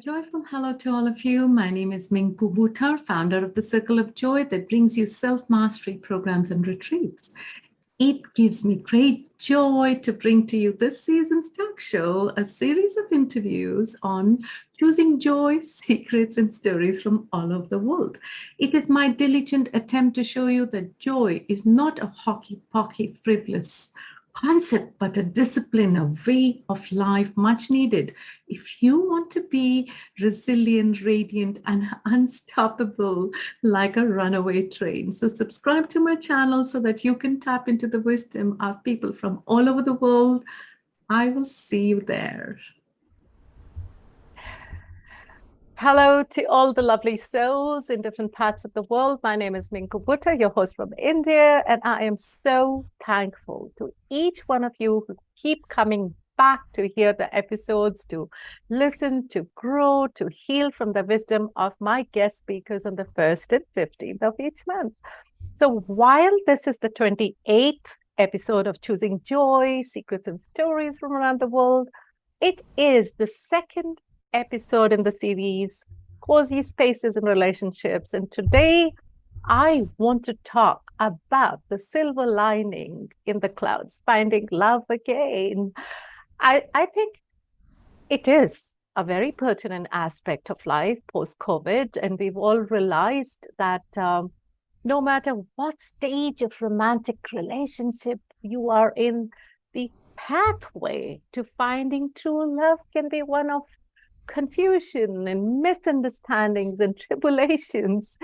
joyful hello to all of you. My name is Minku Bhutar, founder of the Circle of Joy that brings you self-mastery programs and retreats. It gives me great joy to bring to you this season's talk show, a series of interviews on choosing joy, secrets, and stories from all over the world. It is my diligent attempt to show you that joy is not a hockey-pocky, frivolous concept, but a discipline, a way of life much needed. If you want to be resilient, radiant, and unstoppable like a runaway train. So subscribe to my channel so that you can tap into the wisdom of people from all over the world. I will see you there. Hello to all the lovely souls in different parts of the world. My name is Minku Bhutta, your host from India, and I am so thankful to each one of you who keep coming back to hear the episodes, to listen, to grow, to heal from the wisdom of my guest speakers on the 1st and 15th of each month. So while this is the 28th episode of Choosing Joy, Secrets and Stories from Around the World, it is the second episode in the series, Cozy Spaces in Relationships. And today I want to talk about the silver lining in the clouds, finding love again. I think it is a very pertinent aspect of life post-COVID, and we've all realized that no matter what stage of romantic relationship you are in, the pathway to finding true love can be one of confusion and misunderstandings and tribulations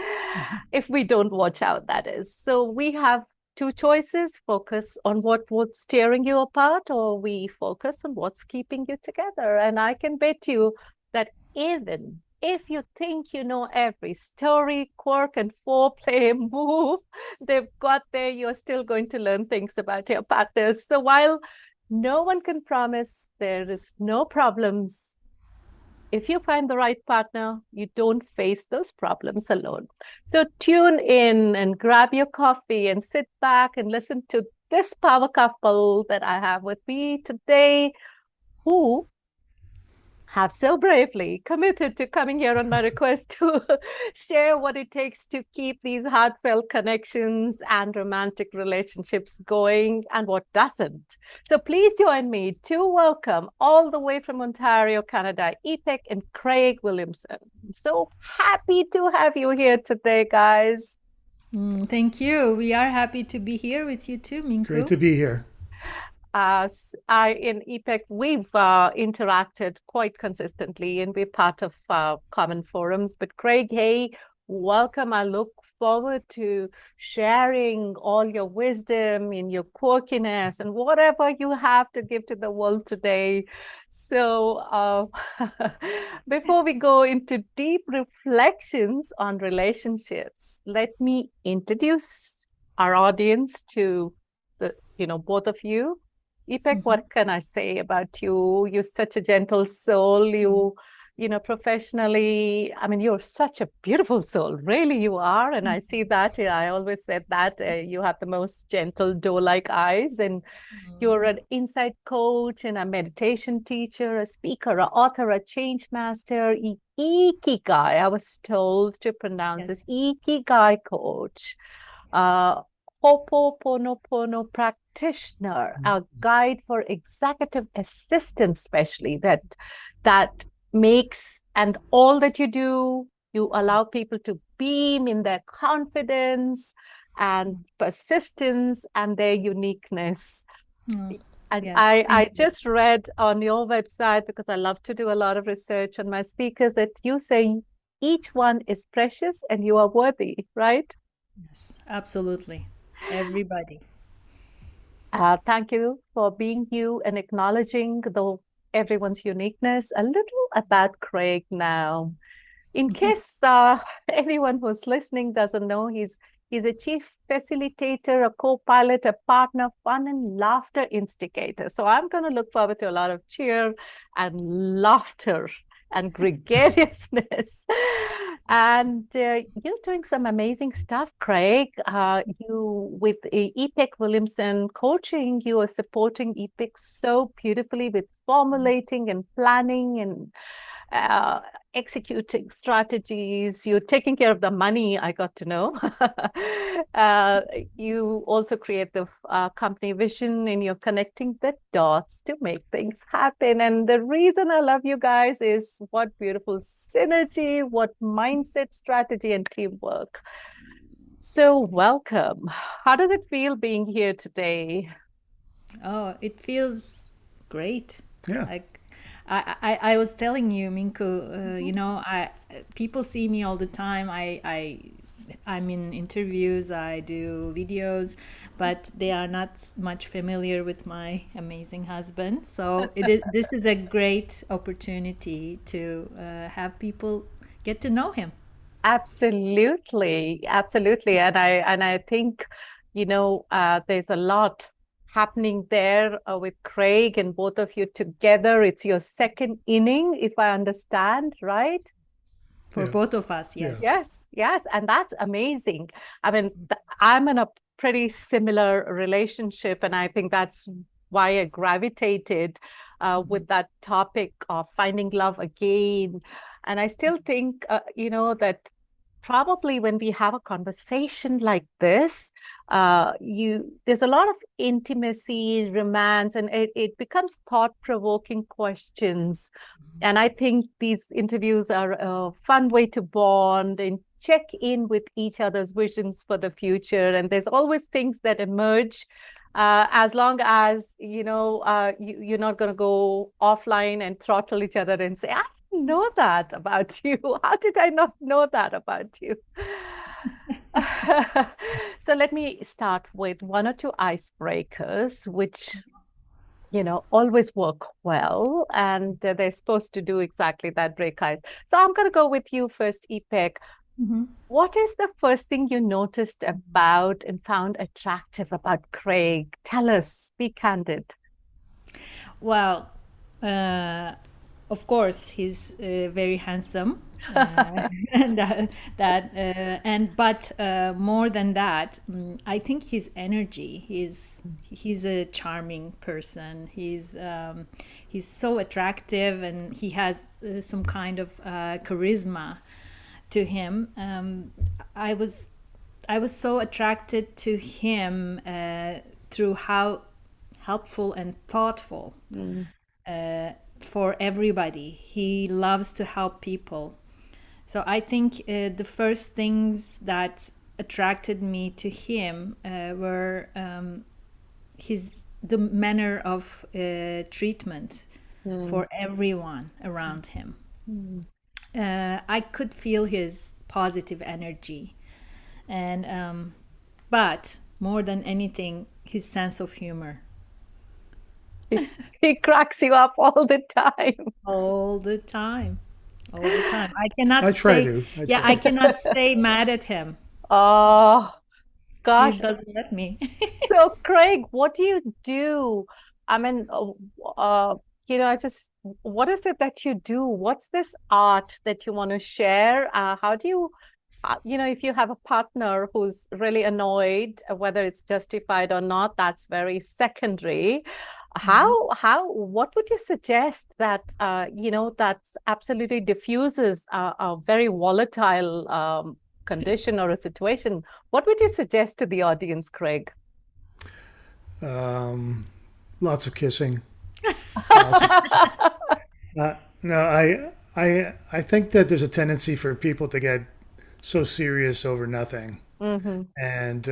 if we don't watch out, that is. So we have two choices: focus on what's tearing you apart, or we focus on what's keeping you together. And I can bet you that even if you think you know every story, quirk, and foreplay move they've got there, you're still going to learn things about your partners. So while no one can promise there is no problems, if you find the right partner, you don't face those problems alone. So tune in and grab your coffee and sit back and listen to this power couple that I have with me today, who have so bravely committed to coming here on my request to share what it takes to keep these heartfelt connections and romantic relationships going, and what doesn't. So please join me to welcome, all the way from Ontario, Canada, Ipek and Craig Williamson. So happy to have you here today, guys. Thank you. We are happy to be here with you too, Minku. Great to be here. In Ipek, we've interacted quite consistently, and we're part of common forums. But Craig, hey, welcome. I look forward to sharing all your wisdom and your quirkiness and whatever you have to give to the world today. So before we go into deep reflections on relationships, let me introduce our audience to both of you. Ipek, what can I say about you? You're such a gentle soul. Professionally, I mean, you're such a beautiful soul. Really, you are. And I see that. I always said that you have the most gentle doe-like eyes. And you're an insight coach and a meditation teacher, a speaker, an author, a change master, Ikigai. I was told to pronounce this Ikigai coach. Ho'oponopono practitioner, a guide for executive assistants, especially that makes, and all that you do, you allow people to beam in their confidence and persistence and their uniqueness. And Yes, I just read on your website, because I love to do a lot of research on my speakers, that you say each one is precious and you are worthy, right? Yes, absolutely. Everybody. Thank you for being you and acknowledging everyone's uniqueness. A little about Craig now. In case anyone who's listening doesn't know, he's a chief facilitator, a co-pilot, a partner, fun and laughter instigator. So I'm going to look forward to a lot of cheer and laughter and gregariousness. And you're doing some amazing stuff, Craig. You, with Ipek Williamson coaching, you are supporting Ipek so beautifully with formulating and planning and executing strategies, you're taking care of the money, I got to know. You also create the company vision and you're connecting the dots to make things happen. And the reason I love you guys is what beautiful synergy, what mindset, strategy, and teamwork. So welcome. How does it feel being here today? Oh, it feels great. Yeah. Like I was telling you, Minku, people see me all the time. I'm in interviews, I do videos, but they are not much familiar with my amazing husband. So this is a great opportunity to have people get to know him. Absolutely, absolutely. And I think, there's a lot happening there with Craig and both of you together. It's your second inning, if I understand, right? For Yeah. both of us, yes. Yes, and that's amazing. I mean, I'm in a pretty similar relationship, and I think that's why I gravitated with that topic of finding love again. And I still think, that probably when we have a conversation like this, there's a lot of intimacy, romance, and it becomes thought-provoking questions. And I think these interviews are a fun way to bond and check in with each other's visions for the future. And there's always things that emerge as long as, you're not going to go offline and throttle each other and say, I didn't know that about you. How did I not know that about you? So let me start with one or two icebreakers, which always work well, and they're supposed to do exactly that, break ice. So I'm going to go with you first, Ipek. What is the first thing you noticed about and found attractive about Craig? Tell us, be candid. Well, of course, he's very handsome, and but more than that, I think his energy. He's a charming person. He's so attractive, and he has some kind of charisma to him. I was so attracted to him through how helpful and thoughtful for everybody. He loves to help people. So I think the first things that attracted me to him were the manner of treatment for everyone around him. I could feel his positive energy, and but more than anything, his sense of humor. He cracks you up all the time. All the time. All the time. I cannot I try stay. to. I Yeah, try. I cannot stay mad at him. Oh, He gosh. doesn't let me. So, Craig, what do you do? I mean, what is it that you do? What's this art that you want to share? How do you, if you have a partner who's really annoyed, whether it's justified or not, that's very secondary. What would you suggest that, that's absolutely diffuses a very volatile condition or a situation? What would you suggest to the audience, Craig? Lots of kissing. Lots of kissing. No, I think that there's a tendency for people to get so serious over nothing, and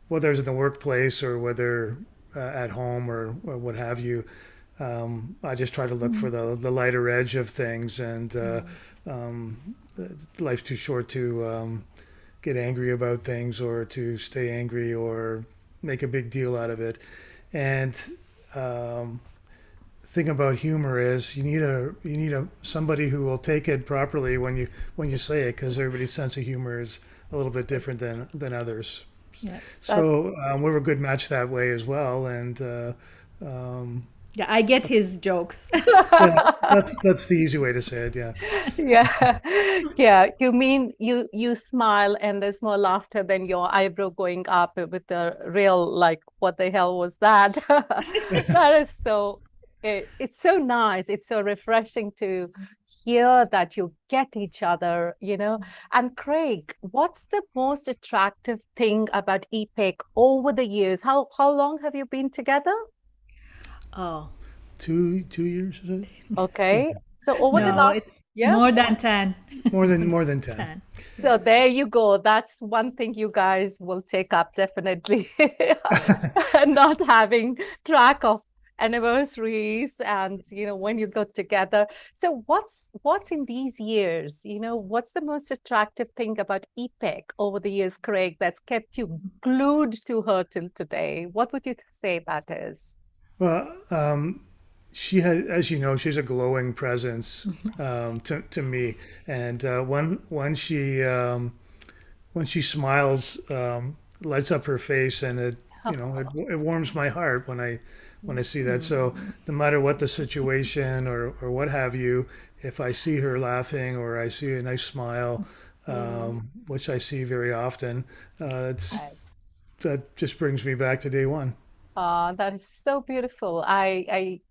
whether it's in the workplace or whether at home or what have you, I just try to look for the lighter edge of things, and life's too short to get angry about things or to stay angry or make a big deal out of it. And thing about humor is you need a somebody who will take it properly when you say it, because everybody's sense of humor is a little bit different than others. Yes. So we're a good match that way as well, and Yeah, I get his jokes. yeah, that's the easy way to say it. Yeah. Yeah. You mean you smile and there's more laughter than your eyebrow going up with the real, like, what the hell was that? That is so, it's so nice. It's so refreshing to hear that you get each other, And Craig, what's the most attractive thing about Ipek over the years? How long have you been together? Oh, 2 years, is it? Okay. So over the no, last, it's yeah. more than 10. More than 10. 10. So there you go. That's one thing you guys will take up definitely. And not having track of anniversaries and when you got together. So what's in these years? What's the most attractive thing about Ipek over the years, Craig, that's kept you glued to her till today? What would you say that is? Well, she has, as you know, she's a glowing presence to me, and when she smiles, lights up her face, and it warms my heart when I see that. So no matter what the situation or what have you, if I see her laughing or I see a nice smile, which I see very often, that just brings me back to day one. That is so beautiful.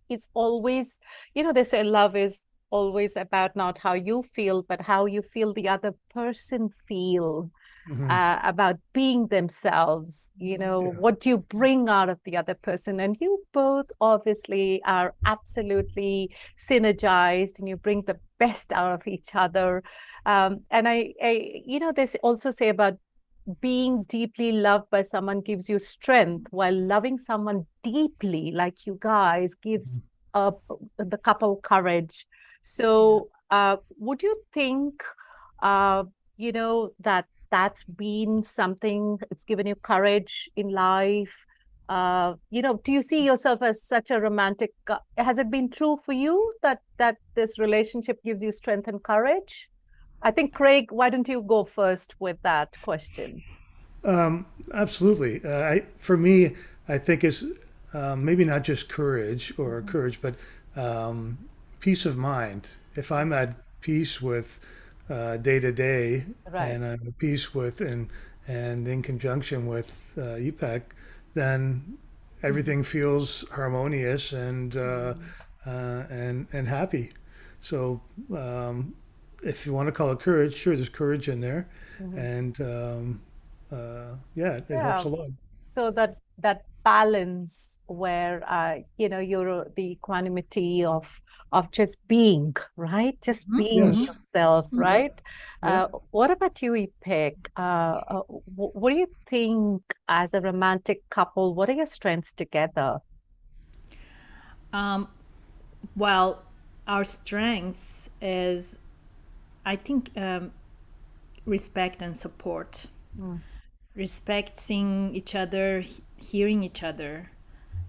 It's always, they say love is always about not how you feel, but how you feel the other person feel, Hmm. about being themselves, Yeah. what do you bring out of the other person? And you both obviously are absolutely synergized and you bring the best out of each other. And they also say about being deeply loved by someone gives you strength, while loving someone deeply, like you guys, gives the couple courage. Yeah. So, would you think, that that's been something it's given you courage in life? Do you see yourself as such a romantic? Has it been true for you that this relationship gives you strength and courage? I think, Craig, why don't you go first with that question? Absolutely. For me, I think it's maybe not just courage, but um, peace of mind. If I'm at peace with day to day, Right. and I'm at peace with and in conjunction with Ipek, then everything feels harmonious and happy. So if you want to call it courage, sure, there's courage in there, Mhm. and yeah, it helps Yeah. a lot. So that balance where you're the equanimity of just being, right? Just being Yes. yourself, Mhm. right? Yeah. What about you, Ipek? What do you think as a romantic couple? What are your strengths together? Um, well, our strengths is, I think, respect and support. Mm. Respecting each other, hearing each other,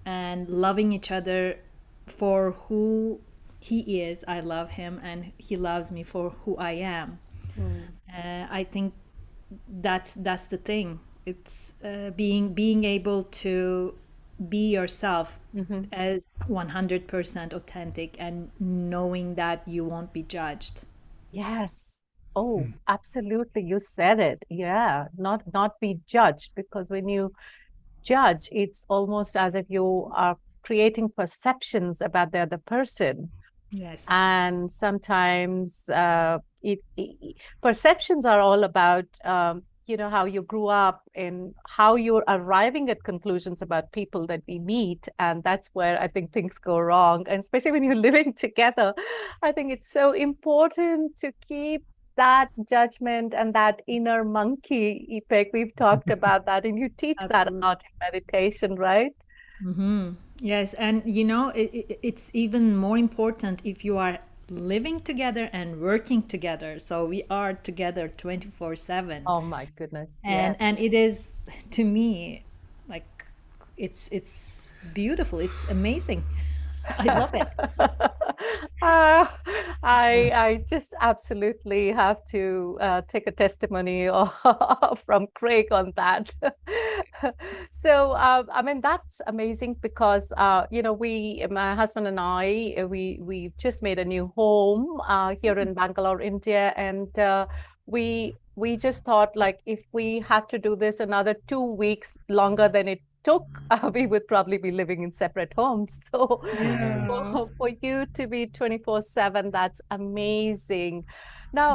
and loving each other for who he is. I love him, and he loves me for who I am. Mm. I think that's the thing. It's being able to be yourself Mhm. as 100% authentic and knowing that you won't be judged. Yes. Oh, Mm. absolutely. You said it. Yeah. Not be judged, because when you judge, it's almost as if you are creating perceptions about the other person. Yes. And sometimes perceptions are all about how you grew up and how you're arriving at conclusions about people that we meet, and that's where I think things go wrong. And especially when you're living together, I think it's so important to keep that judgment and that inner monkey, Ipek. We've talked about that, and you teach that a Absolutely. lot in meditation, right? Mm-hmm. Yes, and it's even more important if you are living together and working together. So we are together 24/7. Oh my goodness, And yes. and it is, to me, like, it's beautiful. It's amazing. I love it. Uh, I just absolutely have to take a testimony from Craig on that. So I mean that's amazing because my husband and I, we just made a new home here in Bangalore, India, and we just thought, like, if we had to do this another 2 weeks longer than it took, we would probably be living in separate homes. So Yeah. for you to be 24/7, that's amazing. Now,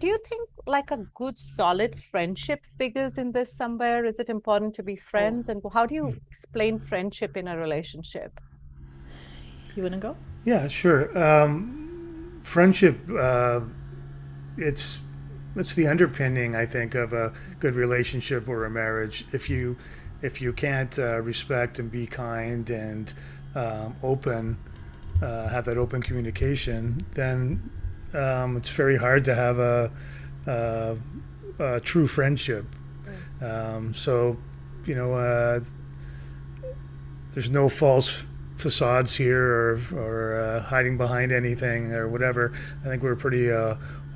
do you think like a good solid friendship figures in this somewhere? Is it important to be friends? And how do you explain friendship in a relationship? You want to go? Yeah, sure. Friendship, it's the underpinning, I think, of a good relationship or a marriage. If you can't respect and be kind and open, have that open communication, then it's very hard to have a true friendship. So, you know, there's no false facades here or hiding behind anything or whatever. I think we're pretty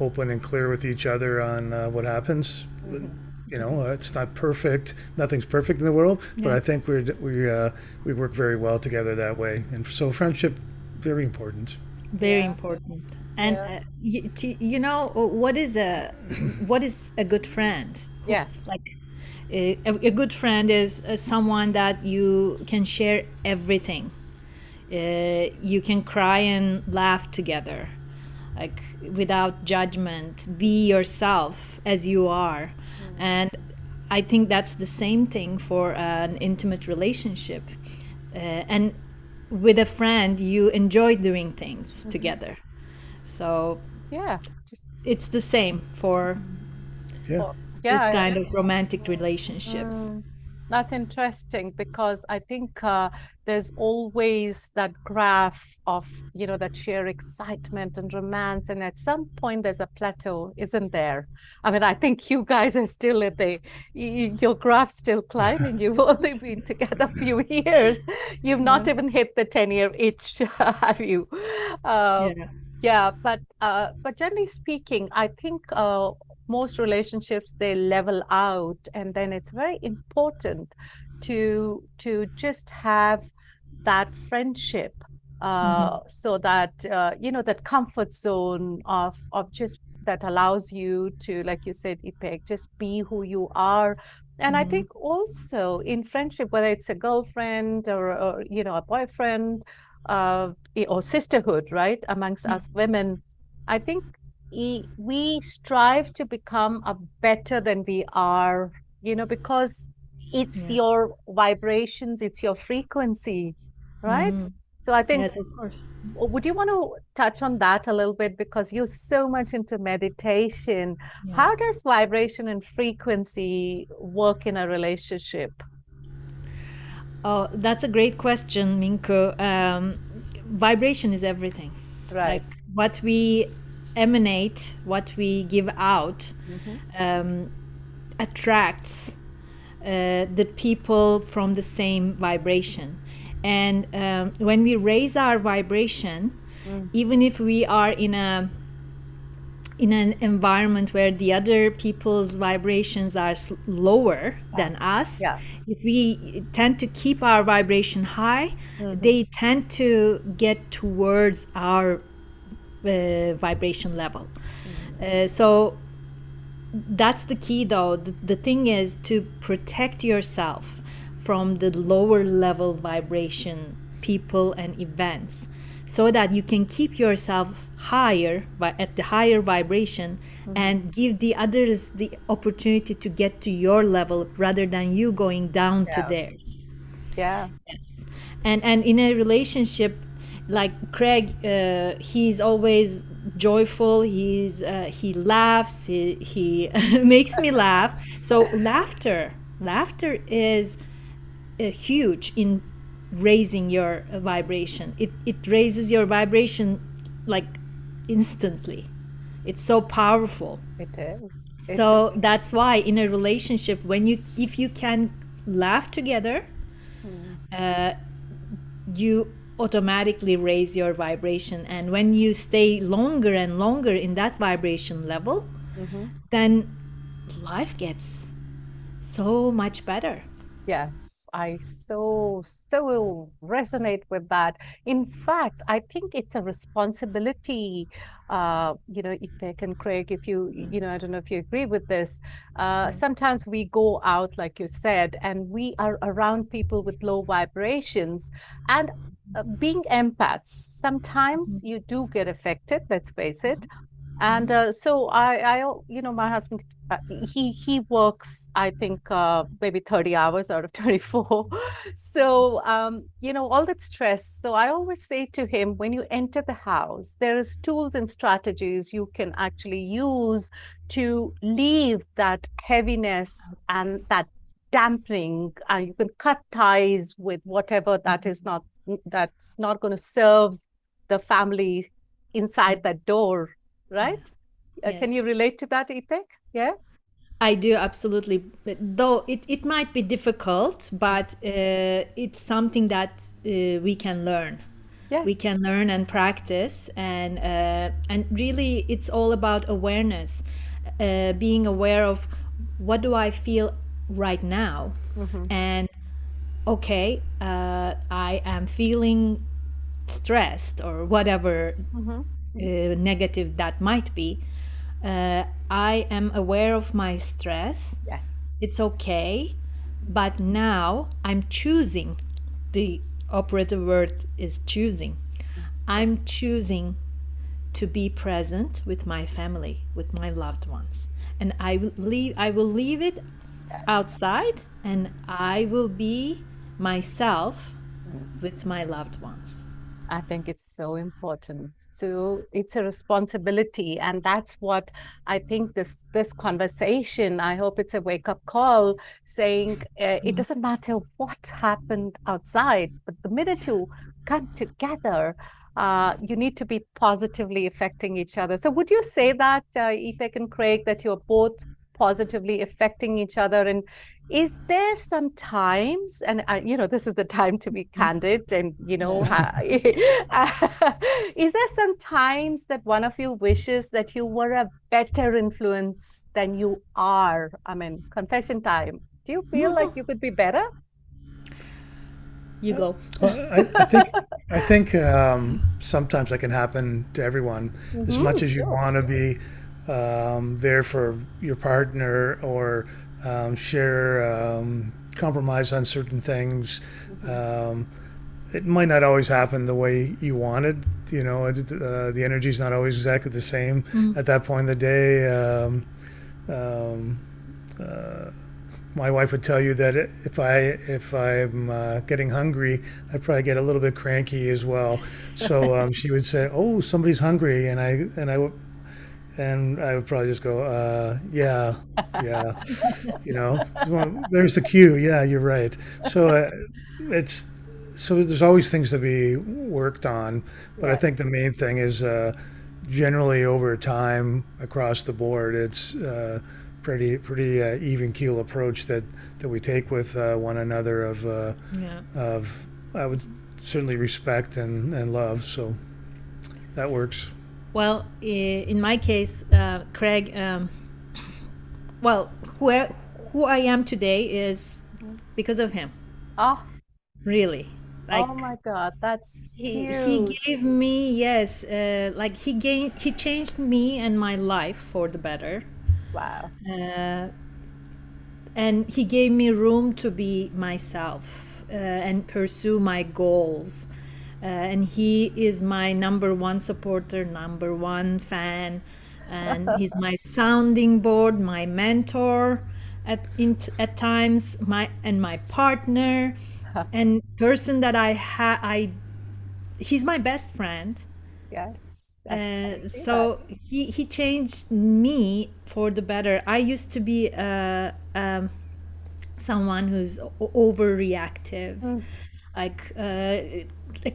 open and clear with each other on what happens. You know, it's not perfect. Nothing's perfect in the world, but I think we work very well together that way. And so friendship, very important. Very important. And you know what is a good friend? Yeah. Like a good friend is someone that you can share everything. You can cry and laugh together, like without judgment. Be yourself as you are. And I think that's the same thing for an intimate relationship. And with a friend, you enjoy doing things together. So Yeah. it's the same for Yeah. this kind of romantic relationships. That's interesting because I think there's always that graph of, you know, that sheer excitement and romance. And at some point, there's a plateau, isn't there? I mean, I think you guys are still your graph's still climbing. You've only been together a few years. You've not even hit the 10-year itch, have you? Yeah, but generally speaking, I think most relationships, they level out, and then it's very important to just have that friendship, so that you know, that comfort zone of just that allows you to, like you said, Ipek, just be who you are. And I think also in friendship, whether it's a girlfriend or you know, a boyfriend, or sisterhood, right, amongst us women, I think we strive to become a better than we are, you know, because it's your vibrations, it's your frequency, right? So I think, Yes, of course. would you want to touch on that a little bit, because you're so much into meditation? How does vibration and frequency work in a relationship? Oh, that's a great question, Minko. Vibration is everything. Right. Like what we emanate, what we give out, attracts the people from the same vibration. And when we raise our vibration, even if we are in an environment where the other people's vibrations are lower than us, if we tend to keep our vibration high, they tend to get towards our vibration level. So that's the key, though. The thing is to protect yourself from the lower level vibration people and events, so that you can keep yourself higher at the higher vibration, and give the others the opportunity to get to your level rather than you going down to theirs. Yes. And in a relationship, like Craig, he's always joyful. He laughs. He makes me laugh. So laughter is huge in raising your vibration. It raises your vibration like instantly. It's so powerful. It is. So that's why in a relationship, if you can laugh together, you automatically raise your vibration. And when you stay longer and longer in that vibration level, then life gets so much better. Yes, I so resonate with that. In fact, I think it's a responsibility, Ipek and Craig, if I don't know if you agree with this. Sometimes we go out, like you said, and we are around people with low vibrations. And being empaths, sometimes you do get affected, let's face it. And so my husband, he works, I think, maybe 30 hours out of 24. So, all that stress. So I always say to him, when you enter the house, there is tools and strategies you can actually use to leave that heaviness and that dampening. And you can cut ties with whatever that's not going to serve the family inside that door, right? Can you Yes. relate to that, Ipek? Yeah? I do, absolutely. Though it might be difficult, but it's something that we can learn. Yes. We can learn and practice, and really, it's all about awareness, being aware of what do I feel right now, and okay, I am feeling stressed or whatever negative that might be. I am aware of my stress. Yes. It's okay. But now I'm choosing. The operative word is choosing. I'm choosing to be present with my family, with my loved ones. And I will leave it outside, and I will be myself with my loved ones. I think it's so important. So it's a responsibility, and that's what I think this conversation, I hope it's a wake-up call saying it doesn't matter what happened outside, but the minute you come together, you need to be positively affecting each other. So would you say that, Ipek and Craig, that you're both positively affecting each other? And is there sometimes, and this is the time to be candid, and is there sometimes that one of you wishes that you were a better influence than you are? I mean, confession time. Do you feel like you could be better? You go. Well, I think sometimes that can happen to everyone. As much as you want to be there for your partner or share compromise on certain things, it might not always happen the way you wanted. The energy's not always exactly the same at that point in the day. My wife would tell you that if I'm getting hungry, I probably get a little bit cranky as well. So she would say, "Oh, somebody's hungry," and I would probably just go, "Yeah, yeah." There's the cue. Yeah, you're right. So there's always things to be worked on, but I think the main thing is generally over time across the board, it's pretty even keel approach that we take with one another of I would certainly respect and love. So that works. Well, in my case, Craig, well, who I am today is because of him. Oh, Really. Like, oh my God, that's he huge. gave me, yes, like he changed me and my life for the better. Wow. And he gave me room to be myself and pursue my goals. And he is my number one supporter, number one fan, and he's my sounding board, my mentor at times, my partner, and person that he's my best friend. Yes. So he changed me for the better. I used to be someone who's overreactive, like a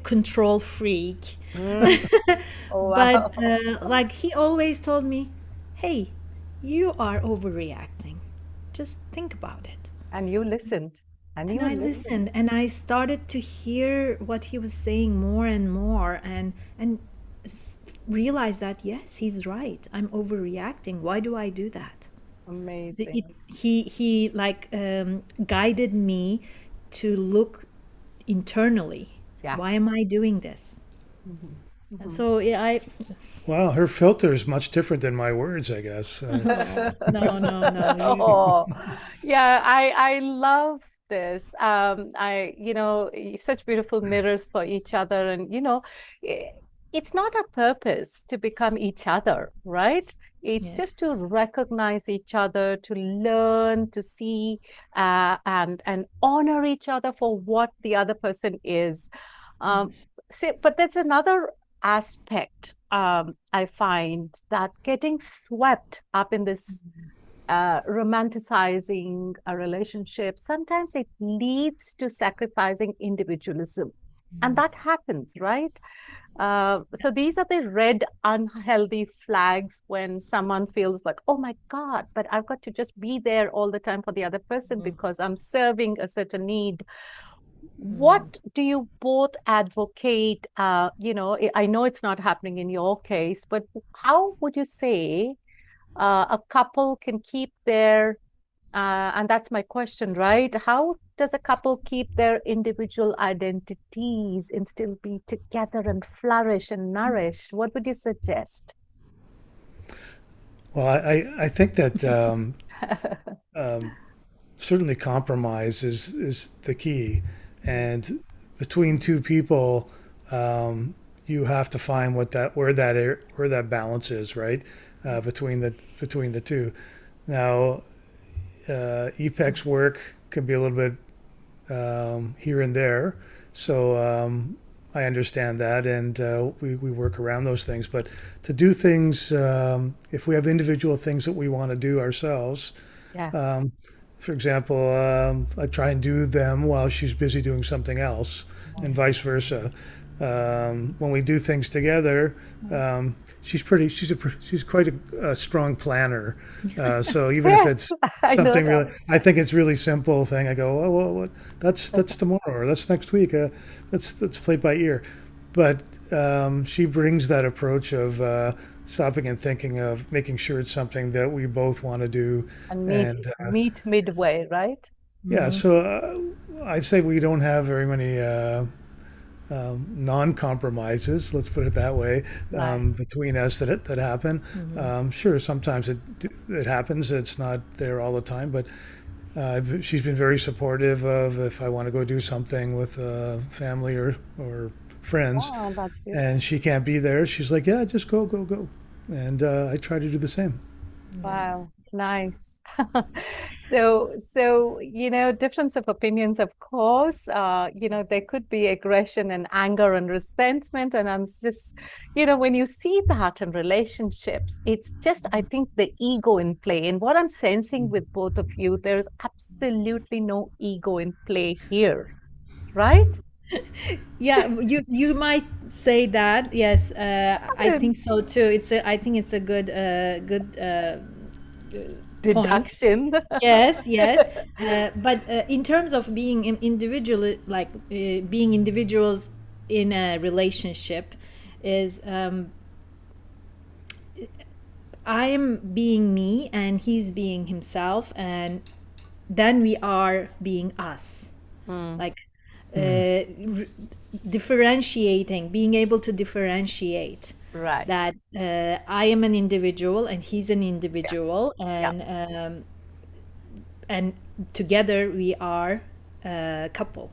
control freak. Oh, But wow. like he always told me, "Hey, you are overreacting. Just think about it." And you listened. And And you I listened. listened, and I started to hear what he was saying more and more, and realized that yes, he's right. I'm overreacting. Why do I do that? Amazing. He like guided me to look internally. Yeah. Why am I doing this? And so yeah, Wow, her filter is much different than my words, I guess. no. Oh, yeah, I love this. Such beautiful mirrors for each other. And, i- it's not a purpose to become each other, right? It's just to Yes. recognize each other, to learn, to see, and honor each other for what the other person is. Um, Yes. but there's another aspect I find that getting swept up in this romanticizing a relationship, sometimes it leads to sacrificing individualism. And that happens, right? So these are the red, unhealthy flags when someone feels like, oh my God, but I've got to just be there all the time for the other person because I'm serving a certain need. What do you both advocate? I know it's not happening in your case, but how would you say a couple can keep their, and that's my question, right? How does a couple keep their individual identities and still be together and flourish and nourish? What would you suggest? Well, I think that certainly compromise is the key. And between two people, you have to find where that balance is, right? Between the two. Now, Ipek's work can be a little bit here and there. So I understand that, and we work around those things. But to do things, if we have individual things that we want to do ourselves, Yeah. for example, I try and do them while she's busy doing something else, and vice versa. When we do things together, she's quite a strong planner. So even if Yes, it's I know something that. really, I think it's really simple thing. I go, oh well, that's tomorrow or that's next week. Let's play by ear. But she brings that approach of stopping and thinking of making sure it's something that we both want to do. And And meet midway, right? yeah, so I say we don't have very many non-compromises, let's put it that way, Right. between us that happen. Sure, sometimes it happens. It's not there all the time, but she's been very supportive of if I want to go do something with family or friends, Oh, that's and beautiful. she can't be there. She's like, yeah, just go, and I try to do the same. Wow, nice. So, difference of opinions, of course, there could be aggression and anger and resentment. And I'm just, when you see that in relationships, it's just, I think, the ego in play. And what I'm sensing with both of you, there's absolutely no ego in play here, right? Yeah, you might say that. Yes, I Good think so too. I think it's a good point. deduction. Yes, yes. But in terms of being an individual, like being individuals in a relationship, is I am being me and he's being himself, and then we are being us. Mm, Like differentiating, being able to differentiate right. that I am an individual and he's an Yeah. individual, Yeah. and together we are a couple.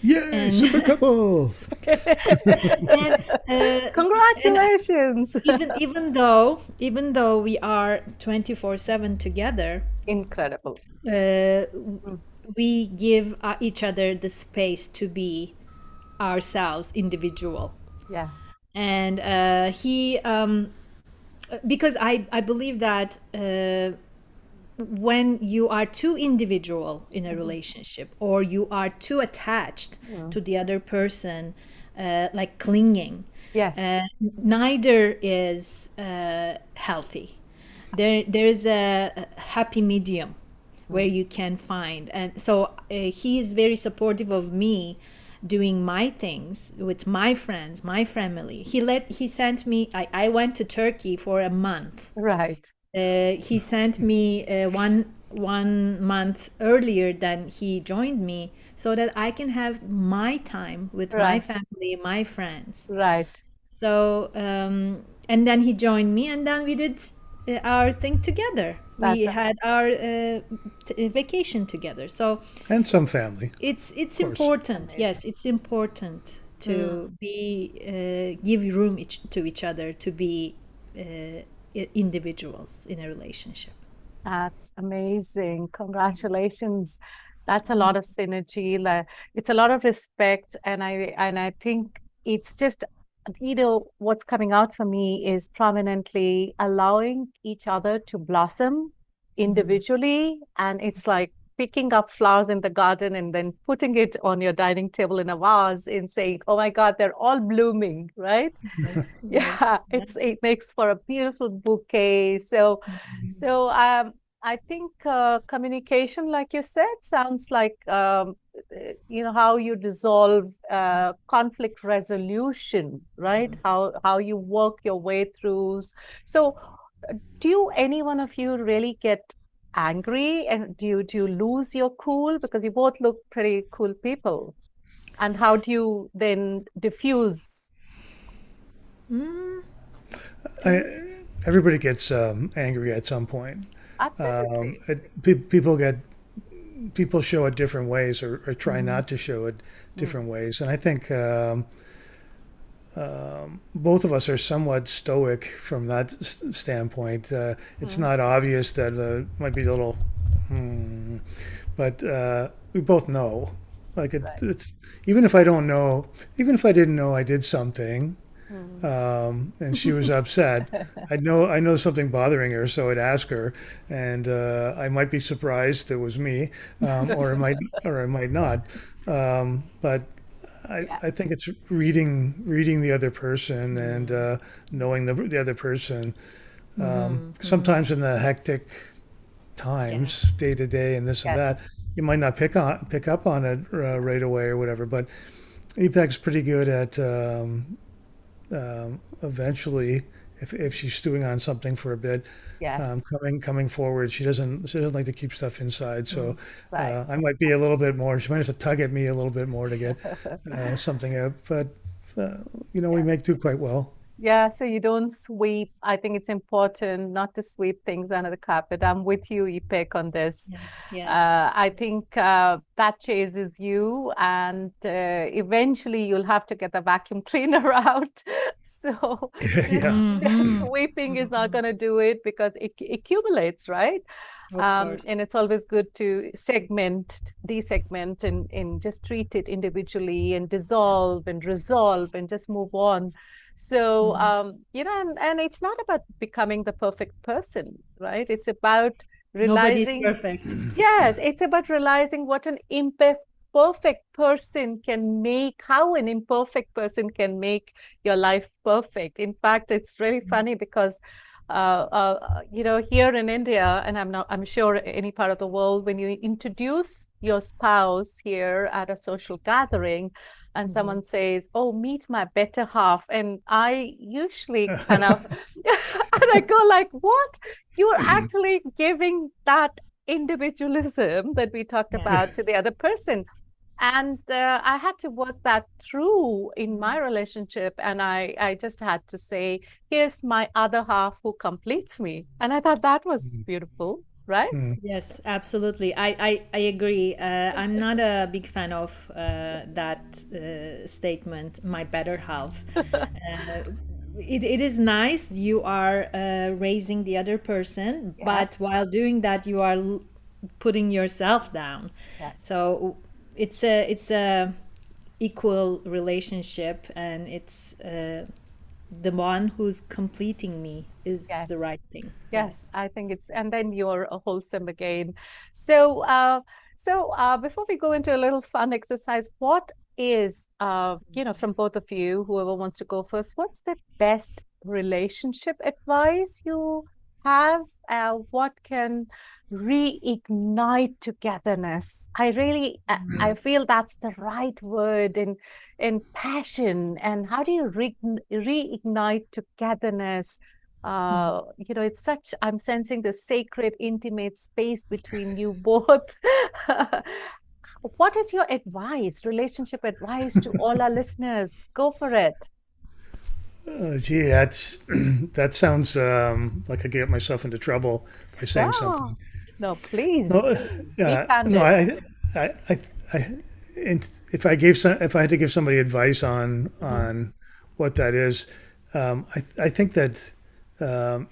Yay, And super couple! and and Congratulations. even though we are 24/7 together, Incredible. uh, Mm, we give each other the space to be ourselves, individual. yeah. And he because I believe that when you are too individual in a relationship, or you are too attached to the other person, like clinging, Yes. neither is healthy. There is a happy medium where you can find. And so he is very supportive of me doing my things with my friends, my family. He sent me, I went to Turkey for a month, Right. He sent me one month earlier than he joined me, so that I can have my time with my Right. family, my friends. Right. So and then he joined me, and then we did our thing together. That's We had our vacation together. So And some family, it's of course. important. Yes, it's important to be give room to each other, to be individuals in a relationship. That's amazing. Congratulations. That's a lot of synergy. It's a lot of respect. And I think it's just, what's coming out for me is prominently allowing each other to blossom individually. And it's like picking up flowers in the garden and then putting it on your dining table in a vase and saying, oh my God, they're all blooming, right? Yes, Yeah, yes. it makes for a beautiful bouquet. So I think communication, like you said, sounds like how you resolve conflict resolution, right? How you work your way through. So, do any one of you really get angry, and do you lose your cool, because you both look pretty cool people? And how do you then diffuse? Mm, Everybody gets angry at some point. Absolutely. People show it different ways, or try not to show it different ways. And I think both of us are somewhat stoic from that standpoint. It's not obvious that might be a little, but we both know. Like Right. it's even if I don't know, even if I didn't know I did something, Mm. and she was upset, I know something bothering her, so I'd ask her, and I might be surprised it was me, or I might not. But Yeah. I think it's reading the other person and knowing the other person. Sometimes in the hectic times, day to day, and this and Yes. that, you might not pick up on it right away or whatever. But Ipek's pretty good at eventually, if she's stewing on something for a bit, Yes. coming forward. She doesn't like to keep stuff inside. So Right. I might be a little bit more. She might have to tug at me a little bit more to get something out. But we Yeah. make do quite well. Yeah, so you don't sweep. I think it's important not to sweep things under the carpet. I'm with you, Ipek, on this. yes, yes. I think that chases you, and eventually you'll have to get the vacuum cleaner out. So Yeah. Hmm. sweeping is not going to do it, because it accumulates, right? Of course. And it's always good to desegment, and just treat it individually and dissolve and resolve and just move on. So, and it's not about becoming the perfect person, right? It's about Nobody's realizing, perfect. yes, it's about realizing what an imperfect person can make, how an imperfect person can make your life perfect. In fact, it's really funny because here in India, and I'm sure any part of the world, when you introduce your spouse here at a social gathering, and someone says, "Oh, meet my better half," and I usually kind of, and I go like, "What? You're actually giving that individualism that we talked about Yes. to the other person." And I had to work that through in my relationship. And I just had to say, here's my other half who completes me. And I thought that was beautiful, right? Mm. Yes, absolutely. I agree. I'm not a big fan of that statement, my better half. It is nice you are raising the other person, Yeah. but while doing that, you are putting yourself down. Yes. So it's a equal relationship, and it's the one who's completing me is Yes. the right thing. Yes, I think and then you're a wholesome again. So, before we go into a little fun exercise, what is, from both of you, whoever wants to go first, what's the best relationship advice you have? What can reignite togetherness? I feel that's the right word, in passion. And how do you reignite togetherness? It's such, I'm sensing the sacred, intimate space between you both. What is your advice, relationship advice to all our listeners? Go for it. Gee, that sounds like I get myself into trouble by saying Wow. something. No, please, No, please be no, candid. I if I had to give somebody advice Mhm, on what that is, I think that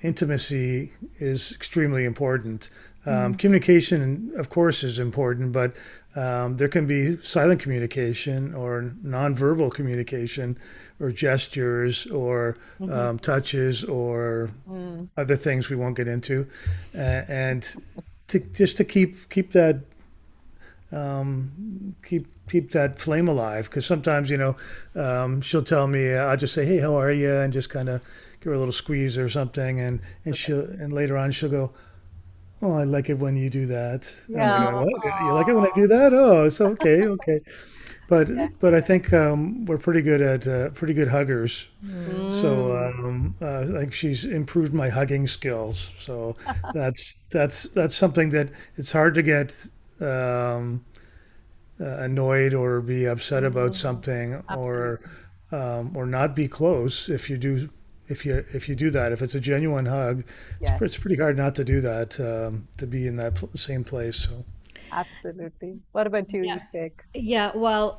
intimacy is extremely important. mhm, Communication, of course, is important, but there can be silent communication or nonverbal communication, or gestures, or mhm, touches, or mm. other things we won't get into, and just to keep that keep that flame alive. Because sometimes, she'll tell me, I'll just say, "Hey, how are you?" and just kind of give her a little squeeze or something, and later on she'll go, "Oh, I like it when you do that." And I'm like, Yeah. "What? You like it when I Aw. do that? Oh, it's okay, okay." But Yeah. but I think we're pretty good huggers. So Mm. I think she's improved my hugging skills. So that's something that it's hard to get um, annoyed or be upset about Mm. something, Absolutely. or not be close if you do that. If it's a genuine hug, Yes, it's pretty hard not to do that, to be in that same place. So absolutely. What about you, Yeah. Ipek? Yeah. Well,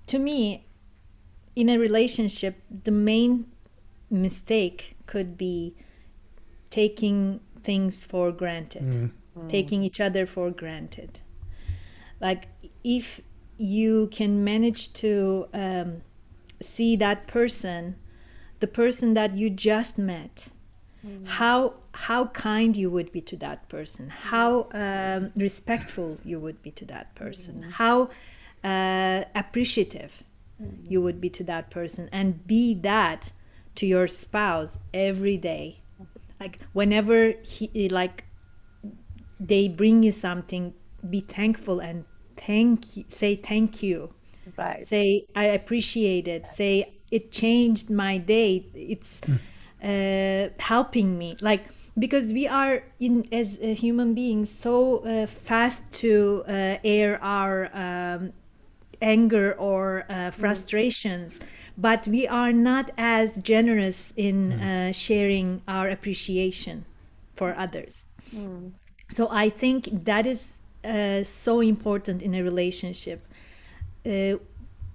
to me, in a relationship, the main mistake could be taking things for granted, mm, Mm. taking each other for granted. Like, if you can manage to see that person, the person that you just met, Mm. how kind you would be to that person, how respectful you would be to that person, Mm. how appreciative Mm. you would be to that person, and be that to your spouse every day. Like, whenever they bring you something, be thankful and say thank you, Right. say I appreciate it, say it changed my day, it's helping me. Like, because we are in as human beings so fast to air our anger or Mm. frustrations, but we are not as generous in sharing our appreciation for others. Mm. So I think that is so important in a relationship. Uh,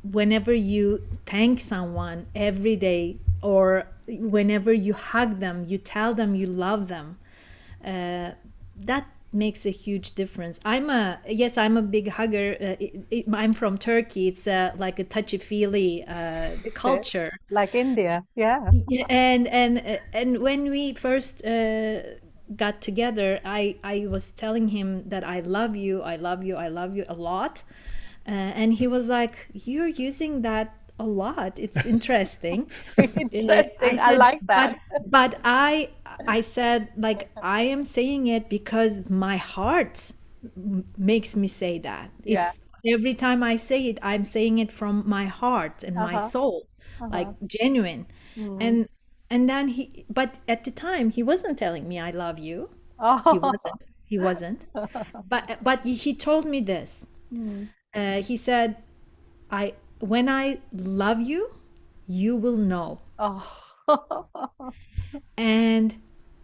Whenever you thank someone every day, or whenever you hug them, you tell them you love them, that makes a huge difference. I'm a big hugger. I'm from Turkey. It's like a touchy feely Okay. culture. Like India. Yeah. Yeah, and when we first got together, I was telling him that I love you, I love you, I love you a lot, and he was like, "You're using that a lot. It's interesting." I Interesting. I said, like that. but I said, like, I am saying it because my heart makes me say that. Yeah. It's every time I say it, I'm saying it from my heart and my Uh-huh. soul, like Uh-huh. genuine. Mm. And then but at the time he wasn't telling me I love you. He Oh. wasn't. He wasn't. But he told me this. Mm. He said, I when I love you, you will know. Oh. And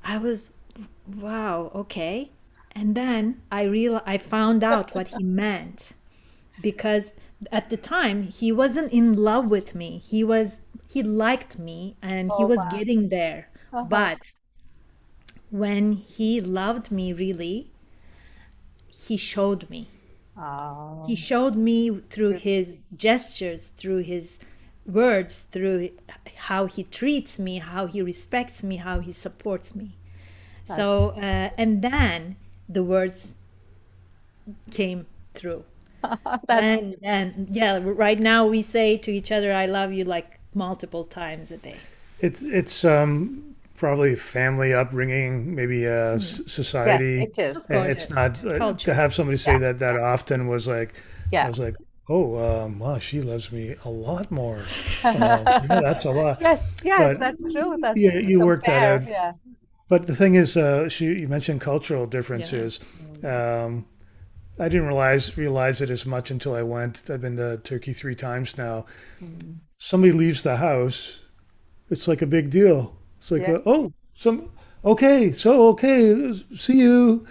I was, wow, okay. And then I found out what he meant, because at the time he wasn't in love with me. He liked me and he Oh, was wow. getting there. Uh-huh. But when he loved me really, he showed me. He Oh, showed me through good. his gestures, through his words, through how he treats me, how he respects me, how he supports me. That's So, and then the words came through. that's And yeah, right now we say to each other, I love you, like multiple times a day. it's probably family upbringing, maybe yes, society. it is. Of It course, It's is. not, to culture. have somebody say Yeah. that often was like, I Yeah. was like, Wow, she loves me a lot more. Yeah, that's a lot. Yes, yes, But that's true. That's yeah, you work that compare. out. Yeah. But the thing is, you mentioned cultural Yeah. differences. Mm. Um, I didn't realize it as much until I went. I've been to Turkey 3 times now. Mm. Somebody leaves the house, it's like a big deal. It's like, Yeah. okay, see you.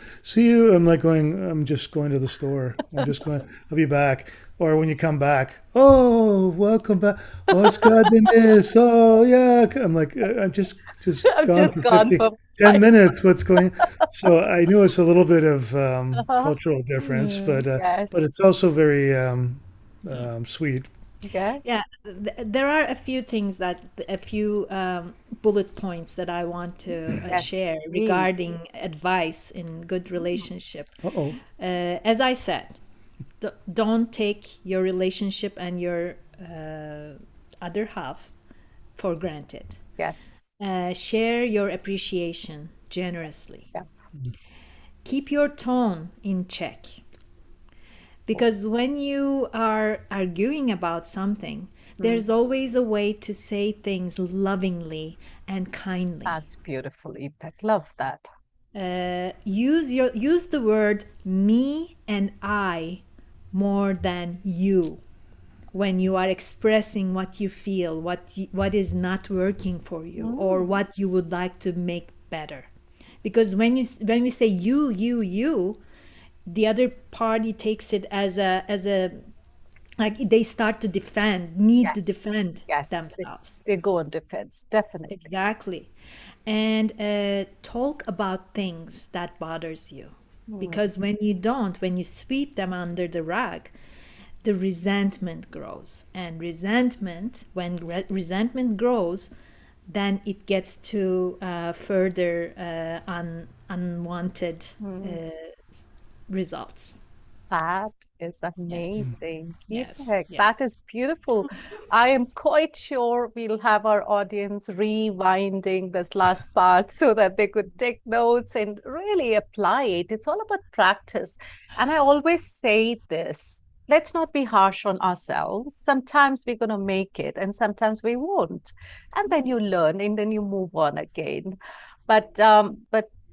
I'm like going, I'm just going to the store. I'm just going, I'll be back. Or when you come back, oh, welcome back. Oh, it's God in this. Oh, yeah. I'm like, I'm just I've gone just for gone 50, for 10 5. minutes. What's going? So I knew it's a little bit of Uh-huh. cultural difference, Yes. but it's also very Yeah. sweet. Yes. Yeah, there are a few things a few bullet points that I want to Yes. share Please. regarding advice in good relationship. Uh-oh. As I said, don't take your relationship and your other half for granted. Yes. Share your appreciation generously. Yeah. Keep your tone in check. Because when you are arguing about something, Mm. there's always a way to say things lovingly and kindly. That's beautiful, Ipek. Love that. Use the word me and I more than you when you are expressing what you feel, what is not working for you, or Mm. what you would like to make better. Because when we say you, the other party takes it as a like they start to need to Yes. defend Yes. themselves. They go on defense, definitely. Exactly. And talk about things that bothers you. Mm. Because when you sweep them under the rug, the resentment grows. And when resentment grows, then it gets to further unwanted Mm. results. That is Yes. amazing. Yes. Ipek, Yeah. that is beautiful. I am quite sure we'll have our audience rewinding this last part so that they could take notes and really apply it. It's all about practice. And I always say this, let's not be harsh on ourselves. Sometimes we're going to make it and sometimes we won't. And then you learn and then you move on again. But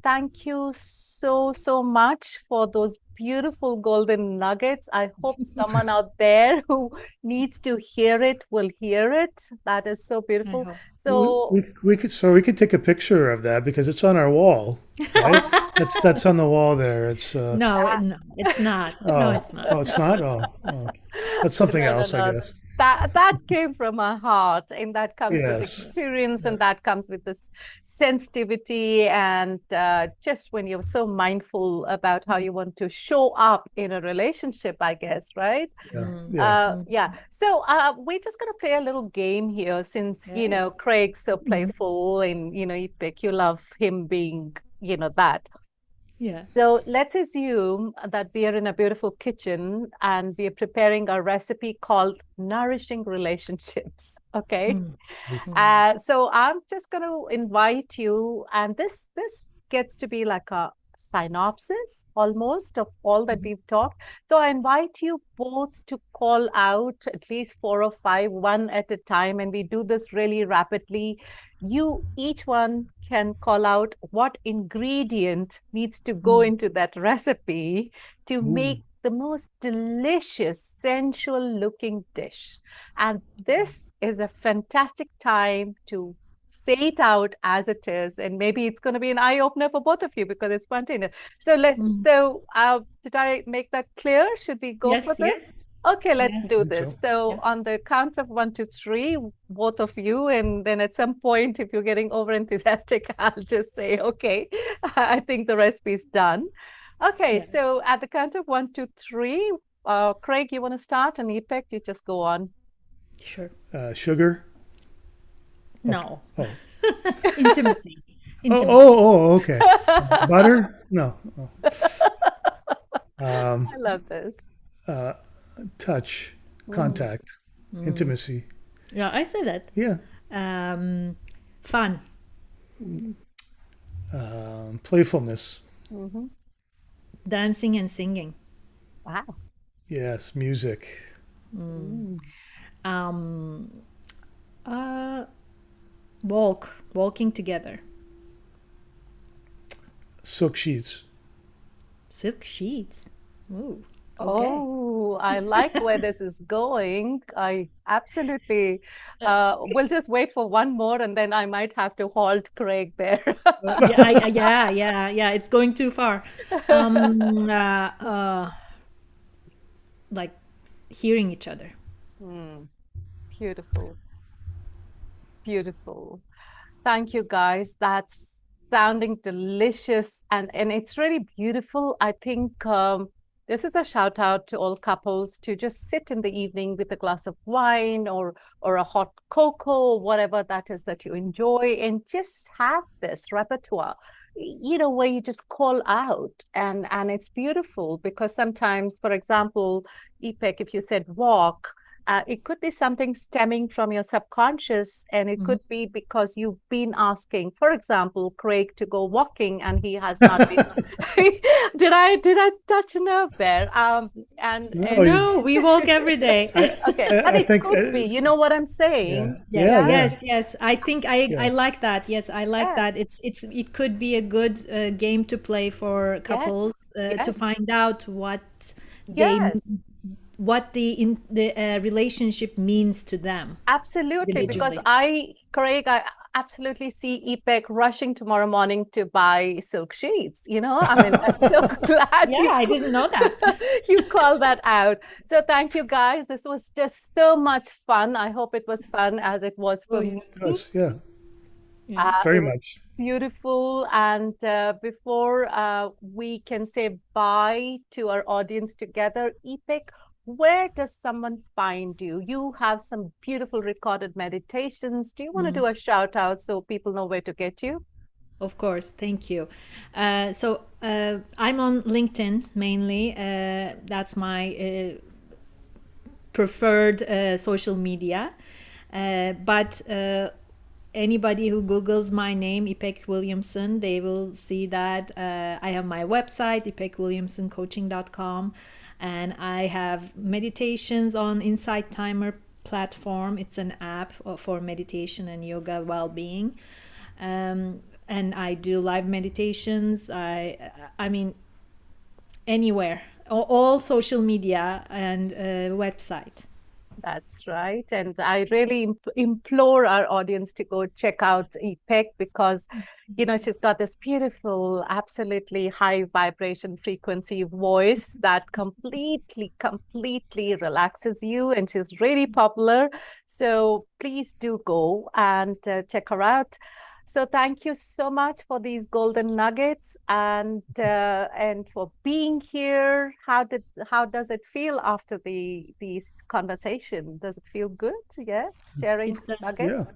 thank you so, so much for those beautiful golden nuggets. I hope someone out there who needs to hear it will hear it. That is so I beautiful. hope. So, We could take a picture of that because it's on our wall, right? That's on the wall there. It's that, No, it's not. No, oh it's not. oh it's not that's something no, no, else, I no. guess. That came from my heart, and that comes with Yes. Yes. experience, Yeah. and that comes with this sensitivity, and just when you're so mindful about how you want to show up in a relationship, I guess, right? Yeah. Mm, Yeah. Yeah. So we're just gonna play a little game here, since okay. Craig's so playful, and you pick, you love him being, that. Yeah. So let's assume that we are in a beautiful kitchen and we are preparing a recipe called Nourishing Relationships. Okay. Mm, mm, So I'm just going to invite you, and this gets to be like a synopsis almost of all that we've talked. So I invite you both to call out at least 4 or 5, one at a time, and we do this really rapidly. You each one can call out what ingredient needs to go mm, into that recipe to Ooh. make the most delicious, sensual looking dish. And this is a fantastic time to say it out as it is. And maybe it's going to be an eye opener for both of you because it's spontaneous. mm. Did I make that clear? Should we go for Yes, this? yes. Okay, let's Yeah, I do think this. so. So yeah. on the count of 1 to 3, both of you, and then at some point, if you're getting over enthusiastic, I'll just say, okay, I think the recipe's done. Okay, Yeah. so at the count of 1 to 3, Craig, you want to start, and Ipek, you just go on. Sure. Sugar. Okay. No. Oh. Intimacy. Oh, Intimacy. okay. Butter? No. Oh. I love this. Uh, touch, Mm. contact, Mm. intimacy. Yeah, I say that. Yeah. Fun. Mm. Playfulness. Mhm. Dancing and singing. Wow. Yes. Music. Mm. Um, uh, walking together. Silk sheets. Silk sheets. Ooh, okay. Oh, I like where this is going. I absolutely will just wait for one more and then I might have to halt Craig there. Yeah. It's going too far. Um, uh, uh, like hearing each other. Hmm, beautiful, beautiful. Thank you, guys. That's sounding delicious and it's really beautiful. I think this is a shout out to all couples to just sit in the evening with a glass of wine or a hot cocoa, whatever that is that you enjoy, and just have this repertoire, where you just call out and it's beautiful because sometimes, for example, Ipek, if you said walk, it could be something stemming from your subconscious, and it could be because you've been asking, for example, Craig to go walking, and he has not been. Did I touch a nerve there? No, we walk every day. Okay, but I it think, could be. You know what I'm saying? Yes, Yeah. yes. I think I Yeah. like that. Yes, I like Yes. that. It could be a good game to play for Yes. couples to Yes. find out they Yes. what the relationship means to them Absolutely, because individually. Craig, I absolutely see Ipek rushing tomorrow morning to buy silk sheets. I mean, I'm so glad Yeah, I didn't know that. you called that out. So thank you, guys. This was just so much fun. I hope it was fun as it was for me. yes, yeah, Yeah. very It was much. beautiful. And before we can say bye to our audience together, Ipek, where does someone find you? You have some beautiful recorded meditations. Do you want to do a shout out so people know where to get you? Of course, thank you. I'm on LinkedIn mainly. That's my preferred social media. But anybody who Googles my name, Ipek Williamson, they will see that I have my website, ipecwilliamsoncoaching.com, and I have meditations on Insight Timer platform. It's an app for meditation and yoga well-being. And I do live meditations. I mean, anywhere, all social media and website. That's right. And I really implore our audience to go check out Ipek because, she's got this beautiful, absolutely high vibration frequency voice that completely relaxes you. And she's really popular. So please do go and check her out. So thank you so much for these golden nuggets and for being here. How does it feel after these conversation? Does it feel good? Yeah, sharing It does. Yeah, nuggets.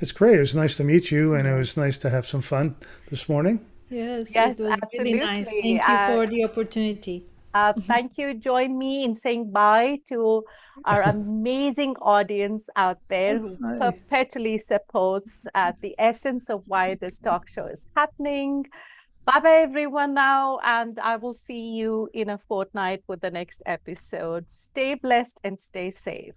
it's great. It was nice to meet you, and it was nice to have some fun this morning. Yes, it Yes, was really nice. absolutely. Thank you for the opportunity. Thank you. Join me in saying bye to our amazing audience out there who Hi. perpetually supports the essence of why this talk show is happening. Bye bye, everyone, now. And I will see you in a fortnight with the next episode. Stay blessed and stay safe.